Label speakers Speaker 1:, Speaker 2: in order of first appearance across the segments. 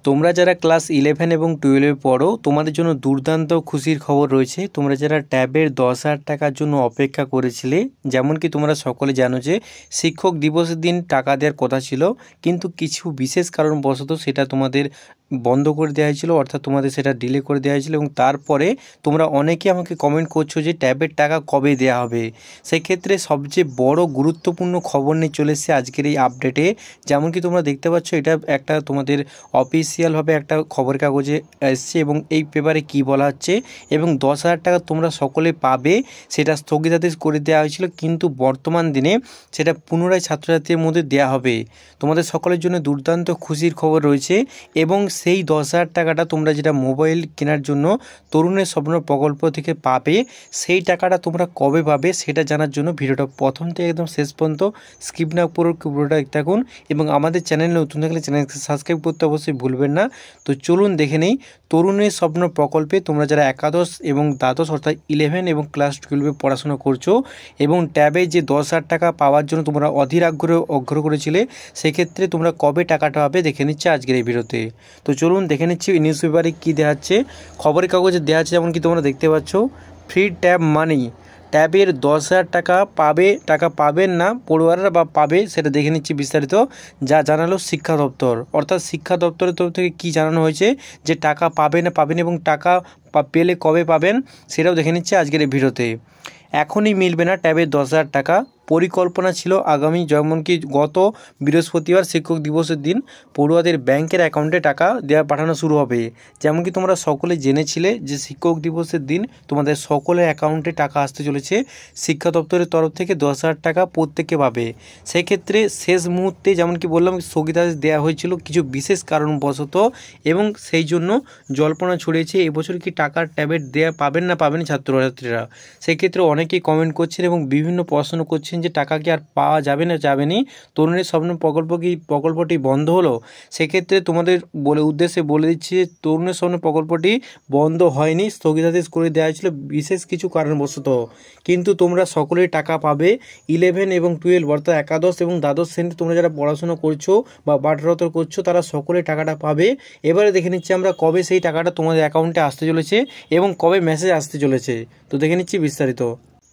Speaker 1: তোমরা যারা ক্লাস 11 এবং 12 পড়ো তোমাদের জন্য দুর্দান্ত খুশির খবর রয়েছে। তোমরা যারা ট্যাবের 10,000 টাকার জন্য অপেক্ষা করেছিলে, যেমন কি তোমরা সকলে জানো যে শিক্ষক দিবসের দিন টাকা দেওয়ার কথা ছিল, কিন্তু কিছু বিশেষ কারণবশত সেটা তোমাদের বন্ধ করে দেওয়া হয়েছিল, অর্থাৎ তোমাদের সেটা ডিলে করে দেওয়া হয়েছিল। এবং তারপরে তোমরা অনেকে আমাকে কমেন্ট করছো যে ট্যাবের টাকা কবে দেওয়া হবে। সেক্ষেত্রে সবচেয়ে বড় গুরুত্বপূর্ণ খবর নিয়ে চলে এসেছে আজকের এই আপডেটে। যেমন কি তোমরা দেখতে পাচ্ছ, এটা একটা তোমাদের অফিসিয়ালভাবে একটা খবরের কাগজে এসছে এবং এই পেপারে কি বলা হচ্ছে, এবং 10,000 টাকা তোমরা সকলে পাবে সেটা স্থগিতাদেশ করে দেওয়া হয়েছিল, কিন্তু বর্তমান দিনে সেটা পুনরায় ছাত্রছাত্রীদের মধ্যে দেওয়া হবে। তোমাদের সকলের জন্য দুর্দান্ত খুশির খবর রয়েছে। এবং সেই 10,000 টাকাটা তোমরা যেটা মোবাইল কেনার জন্য তরুণের স্বপ্ন প্রকল্প থেকে পাবে, সেই টাকাটা তোমরা কবে পাবে সেটা জানার জন্য ভিডিওটা প্রথম থেকে একদম শেষ পর্যন্ত স্কিপ না করে পুরোটা দেখতে থাকুন। এবং আমাদের চ্যানেলে নতুন থাকলে চ্যানেলকে সাবস্ক্রাইব করতে অবশ্যই ভুলবেন না। তো চলুন দেখে নেই তরুণের স্বপ্ন প্রকল্পে তোমরা যারা একাদশ এবং দ্বাদশ অর্থাৎ 11 এবং ক্লাস 12 পড়াশোনা করছো এবং ট্যাবে যে 10,000 টাকা পাওয়ার জন্য তোমরা অধীর আগ্রহ করেছিলে, সেক্ষেত্রে তোমরা কবে টাকাটা পাবে দেখে নিচ্ছে আজকের এই ভিডিওতে। তো চলুন দেখে নিচ্ছি নিউজ পেপারে কী দেওয়া হচ্ছে, খবরের কাগজে দেওয়া আছে। যেমন কি তোমরা দেখতে পাচ্ছ, ফ্রি ট্যাব মানি, ট্যাবের 10,000 টাকা পাবে, টাকা পাবেন না পড়ুয়াররা বা পাবে সেটা দেখে নিচ্ছি বিস্তারিত। যা জানালো শিক্ষা দপ্তর, অর্থাৎ শিক্ষা দপ্তরের তরফ থেকে কী জানানো হয়েছে যে টাকা পাবে না পাবেন এবং টাকা পেলে কবে পাবেন সেটাও দেখে নিচ্ছে আজকের এই ভিডিওতে। এখনই মিলবে না ট্যাবের 10,000 টাকা, পরিকল্পনা ছিল আগামী, যেমন কি গত বৃহস্পতিবার শিক্ষক দিবসের দিন পড়ুয়াদের ব্যাংকের অ্যাকাউন্টে টাকা দেওয়া পাঠানো শুরু হবে। যেমন কি তোমরা সকলে জেনেছিলে যে শিক্ষক দিবসের দিন তোমাদের সকলের অ্যাকাউন্টে টাকা আসতে চলেছে শিক্ষা দপ্তরের তরফ থেকে 10,000 টাকা প্রত্যেকে পাবে। সেক্ষেত্রে শেষ মুহূর্তে যেমন কি বললাম স্থগিতাদেশ দেওয়া হয়েছিল কিছু বিশেষ কারণবশত, এবং সেই জন্য জল্পনা ছড়িয়েছে এবছর কি টাকার ট্যাবলেট দেওয়া পাবেন না পাবেন ছাত্রছাত্রীরা। সেক্ষেত্রে অনেকেই কমেন্ট করছেন এবং বিভিন্ন প্রশ্ন করছেন যে টাকা কি আর পাওয়া যাবে না যাবেনি, তরুণের স্বপ্ন প্রকল্পটি বন্ধ হলো। সেক্ষেত্রে তোমাদের উদ্দেশ্যে বলে দিচ্ছি যে তরুণের স্বপ্ন প্রকল্পটি বন্ধ হয়নি, স্থগিতাদেশ করে দেওয়া হয়েছিল বিশেষ কিছু কারণবশত, কিন্তু তোমরা সকলেই টাকা পাবে। 11 এবং 12 অর্থাৎ একাদশ এবং দ্বাদশ শ্রেণীতে তোমরা যারা পড়াশোনা করছো বা পাঠরত করছো তারা সকলে টাকাটা পাবে। এবারে দেখে নিচ্ছি আমরা কবে সেই টাকাটা তোমাদের অ্যাকাউন্টে আসতে চলেছে এবং কবে মেসেজ আসতে চলেছে। তো দেখে নিচ্ছি বিস্তারিত।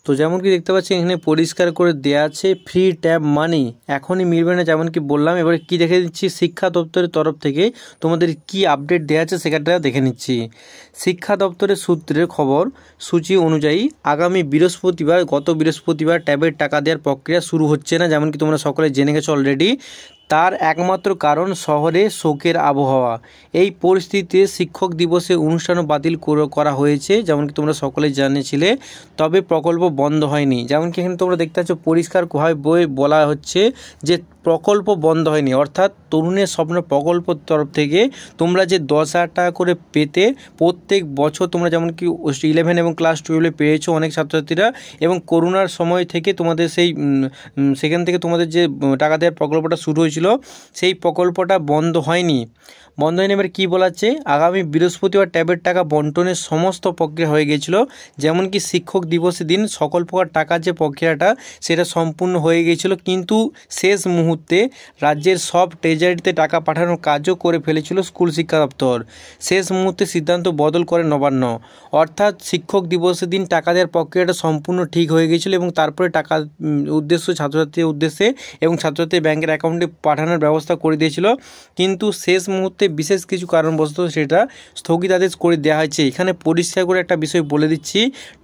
Speaker 1: তো যেমন কি দেখতে পাচ্ছি এখানে পরিষ্কার করে দেওয়া আছে ফ্রি ট্যাব মানি এখনই মিলবে না, যেমন কি বললাম। এবারে কি দেখে দিচ্ছি শিক্ষা দপ্তরের তরফ থেকে তোমাদের কি আপডেট দেওয়া আছে সেটা দেখে নিচ্ছি। শিক্ষা দপ্তরের সূত্রের খবর সূচি অনুযায়ী আগামী বৃহস্পতিবার, গত বৃহস্পতিবার ট্যাবের টাকা দেওয়ার প্রক্রিয়া শুরু হচ্ছে না, যেমন কি তোমরা সকলে জেনে গেছো অলরেডি। তার একমাত্র কারণ শহরে শোকের আবহাওয়া। এই পরিস্থিতিতে শিক্ষক দিবসের অনুষ্ঠানও বাতিল করা হয়েছে, যেমন কি তোমরা সকলে জানিয়েছিলে। তবে প্রকল্প বন্ধ হয়নি, যেমন কি এখানে তোমরা দেখতে পাচ্ছ পরিষ্কারভাবে বলা হচ্ছে যে প্রকল্প বন্ধ হয়নি, অর্থাৎ তরুণের স্বপ্ন প্রকল্পর তরফ থেকে তোমরা যে 10,000 টাকা করে পেতে প্রত্যেক বছর তোমরা যেমন কি 11 এবং ক্লাস 12 পেয়েছো অনেক ছাত্রছাত্রীরা, এবং করোনার সময় থেকে তোমাদের সেখান থেকে তোমাদের যে টাকা দেওয়ার প্রকল্পটা শুরু হয়েছিল সেই প্রকল্পটা বন্ধ হয়নি। এবার কী বলা হচ্ছে, আগামী বৃহস্পতিবার ট্যাবের টাকা বন্টনের সমস্ত প্রক্রিয়া হয়ে গিয়েছিল, যেমন কি শিক্ষক দিবসের দিন সকল প্রকার টাকার যে প্রক্রিয়াটা সেটা সম্পূর্ণ হয়ে গিয়েছিল, কিন্তু শেষ মুহূর্তে রাজ্যের সব ট্রেজারিতে টাকা পাঠানোর কাজও করে ফেলেছিল স্কুল শিক্ষা দপ্তর। শেষ মুহূর্তে সিদ্ধান্ত বদল করে নবান্ন, অর্থাৎ শিক্ষক দিবসের দিন টাকা দেওয়ার প্রক্রিয়াটা সম্পূর্ণ ঠিক হয়ে গিয়েছিল এবং তারপরে টাকা ছাত্রছাত্রীর উদ্দেশ্যে এবং ছাত্রছাত্রীর ব্যাংকের অ্যাকাউন্টে পাঠানোর ব্যবস্থা করে দিয়েছিল, কিন্তু শেষ মুহূর্তে বিশেষ কিছু কারণবশত সেটা স্থগিতাদেশ করে দেওয়া হয়েছে। এখানে পরিষ্কার করে একটা বিষয় বলে দিচ্ছি,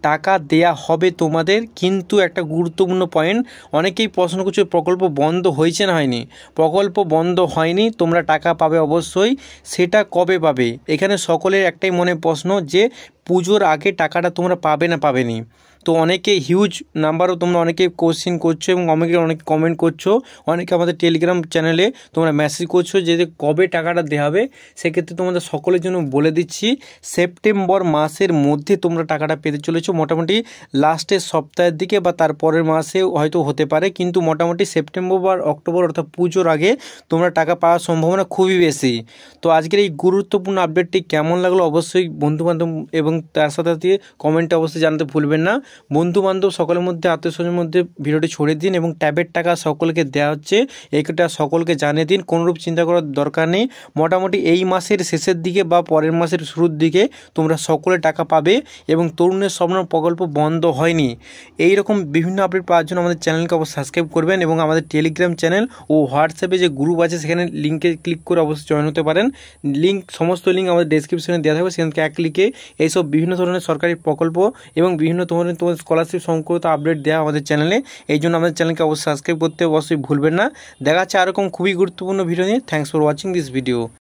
Speaker 1: টাকা দেয়া হবে তোমাদের, কিন্তু একটা গুরুত্বপূর্ণ পয়েন্ট, অনেকেই প্রশ্ন করছে প্রকল্প বন্ধ হয়েছে না হয়নি। প্রকল্প বন্ধ হয়নি, তোমরা টাকা পাবে অবশ্যই, সেটা কবে পাবে এখানে সকলের একটাই মনে প্রশ্ন যে পুজোর আগে টাকাটা তোমরা পাবে না পাবেনি। তো অনেকে হিউজ নাম্বারও তোমরা অনেকে কোশ্চেন করছো এবং অনেকে কমেন্ট করছো, অনেকে আমাদের টেলিগ্রাম চ্যানেলে তোমরা মেসেজ করছো যে কবে টাকাটা দেওয়া হবে। সেক্ষেত্রে তোমাদের সকলের জন্য বলে দিচ্ছি সেপ্টেম্বর মাসের মধ্যে তোমরা টাকাটা পেতে চলেছো, মোটামুটি লাস্টের সপ্তাহের দিকে বা তারপরের মাসে হয়তো হতে পারে, কিন্তু মোটামুটি সেপ্টেম্বর বা অক্টোবর অর্থাৎ পুজোর আগে তোমরা টাকা পাওয়ার সম্ভাবনা খুবই বেশি। তো আজকের এই গুরুত্বপূর্ণ আপডেটটি কেমন লাগলো অবশ্যই বন্ধুবান্ধব এবং তার সাথে কমেন্টে অবশ্যই জানাতে ভুলবেন না। বন্ধুবান্ধব সকলের মধ্যে, আত্মীয়স্বজনের মধ্যে ভিডিওটি ছড়িয়ে দিন এবং ট্যাবের টাকা সকলকে দেওয়া হচ্ছে এইটা সকলকে জানিয়ে দিন। কোনোরূপ চিন্তা করার দরকার নেই। মোটামুটি এই মাসের শেষের দিকে বা পরের মাসের শুরুর দিকে তোমরা সকলে টাকা পাবে এবং তরুণের স্বপ্ন প্রকল্প বন্ধ হয়নি। এই রকম বিভিন্ন আপডেট পাওয়ার জন্য আমাদের চ্যানেলকে অবশ্যই সাবস্ক্রাইব করবেন এবং আমাদের টেলিগ্রাম চ্যানেল ও হোয়াটসঅ্যাপে যে গ্রুপ আছে সেখানে লিঙ্কে ক্লিক করে অবশ্যই জয়েন হতে পারেন। সমস্ত লিঙ্ক আমাদের ডেসক্রিপশনে দেওয়া থাকবে, সেখানে এক ক্লিকে এইসব বিভিন্ন ধরনের সরকারি প্রকল্প এবং বিভিন্ন ধরনের তোমাদের স্কলারশিপ সংক্রান্ত আপডেট দেওয়া আমাদের চ্যানেলে। এই জন্য আমাদের চ্যানেলকে অবশ্যই সাবস্ক্রাইব করতে অবশ্যই ভুলবেন না। দেখা যাচ্ছে এরকম খুবই গুরুত্বপূর্ণ ভিডিও নিয়ে। Thanks for watching this video.